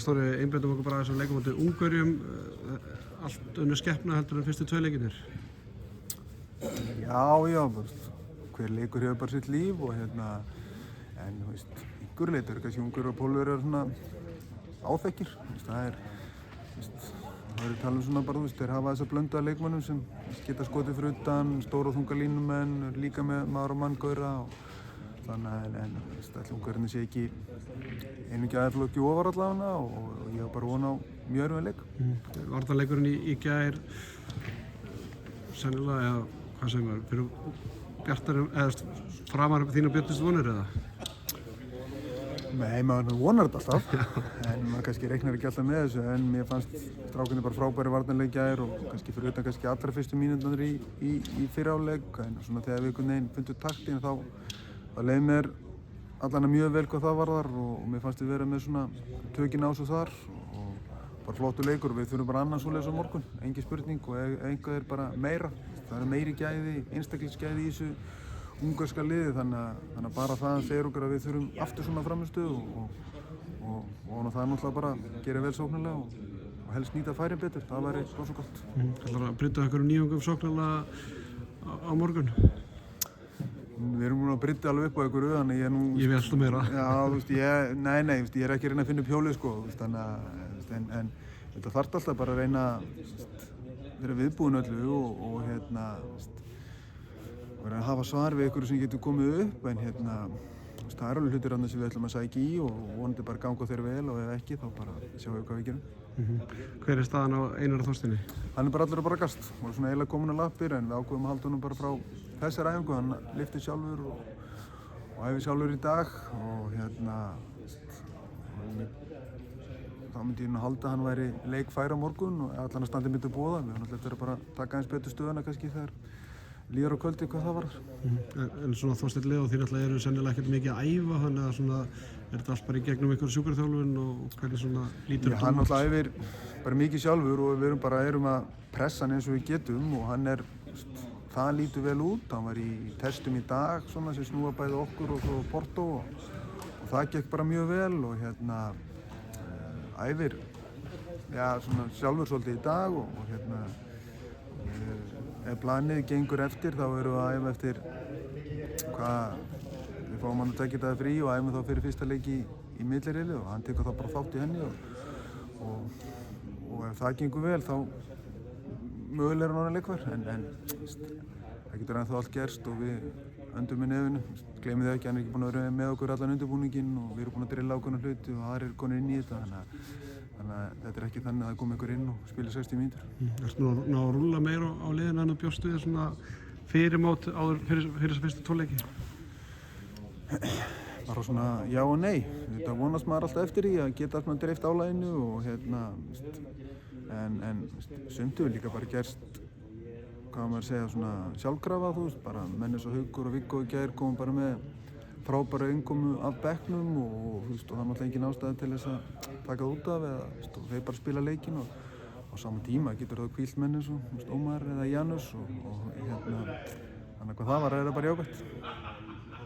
Stóri, einbeitum okkur bara þessum leikum á Ungverjum, allt önnur skepna heldur en fyrstu 2 leikirnir. Já, hver leikur hefur bara sitt líf og en þú veist, einhverju leyti eru kannski Ungverjar og Pólverjar svona áþekkir, það eru talað svona bara, þú veist, þeir hafa þessa blöndu af leikmönnum sem geta skotið fyrir utan, stóra og þunga línumenn, líka með maður og manngaura og þannig en ætli Ungverjarnir sé ekki einungis aðeins ofar allavega og ég var bara von á mjög erfiðan leik. Varnarleikurinn í gær, sennilega, eða hvað segir maður, fyrir bjartari, eða framar þínar bjartustu vonir eða? Nei, maður vonar þetta alltaf, en maður kannski reiknar ekki alltaf með þessu, en mér fannst strákarnir bara frábæri varnarleik í gær og kannski fyrir utan kannski allra fyrstu mínúturnar í fyrri hálfleik, en svona þegar við einhvern veginn fundum taktinn þá leið mér allan mjög vel hvað það varðar og mér fannst við vera með svona tökin á svo þar og bara flottur leikur og við þurfum bara annað svoleiðis á morgun, engin spurning og einhvað bara meira, það eru meiri gæði, einstaklingsgæði í þessu ungverska liði þannig að bara það segir okkur að við þurfum aftur svona framistöðu og það er náttúrulega bara að gera vel sóknarlega og helst nýta færin betur, það væri svo gott. Ætlarðu að brydda einhverjum nýjungum sóknarlega á morgun? Við erum búin að brydda alveg upp á einhverju, þannig ég nú... Ég vil alltaf meira. Já, þú veist, ég er ekki að reyna að finna upp hjólið, sko, en þetta þarf alltaf bara að reyna að vera viðbúin öllu og vera að hafa svar við einhverju sem getur komið upp, en það er alveg hlutir annars sem við ætlum að sækja í og vonandi bara ganga þeir vel og ef ekki þá bara sjáum við hvað við gerum. Hver er staðan á Einari Þorsteini? Hann er bara allur að bragast, hann var svona eiginlega kominn á lappir en við ákveðum að halda honum bara frá þessari æfingu, hann lyfti sjálfur og æfi sjálfur í dag og þá myndi ég halda að hann væri leikfær á morgun og allan að standi myndi boða, við höfum alltaf bara að taka eins betur stöðuna kannski þegar líður á kvöldi hvað það var. En svona Þorsteinn Leó, þið náttúrulega eru sennilega ekkert mikið að æfa, þannig að svona er þetta allt bara í gegnum einhverju sjúkraþjálfun og hvernig svona lítur þetta út? Hann náttúrulega æfir bara mikið sjálfur og við erum að pressa hann eins og við getum og það lítur vel út. Hann var í testum í dag svona sem snúa bæði okkur og svo Porto og það gekk bara mjög vel og æfir svona sjálfur svolítið í dag og ef planið gengur eftir þá erum við að æfa eftir við fáum hann að tekja þetta frí og æfum þá fyrir fyrsta leik í milliriðli og hann tekur þá bara þátt í henni og ef það gengur vel þá mögulega er hann orðinn leikfær en það getur ennþá allt gerst og við öndum með nefinu, gleymið þið ekki, hann er ekki búinn að vera með okkur allan undirbúninginn og við erum búin að drilla ákveðna hluti og aðrir konur inn í þetta þannig að þetta er ekki þannig að það komi ykkur inn og spila 60 mínútur. Ertu nú að rúlla meira á liðinu en að bjóstu þér svona fyrir mót áður fyrir þessa fyrstu 2 leiki? Bara svona já og nei. Þetta vonast maður alltaf eftir í að geta svona dreift álaginu og en sumt hefur líka bara gerst hvað maður segja svona sjálfkrafa, þú veist, bara menn eins og Haukur og Viggo í gær komum bara með frábæra innkomu af bekknum og það er náttúrulega engin ástæða til þess að taka það út af eða þeir bara spila leikinn og á sama tíma getur það hvílt menn eins og Ómar eða Janus og þannig að hvað það var er það bara jákvæmt.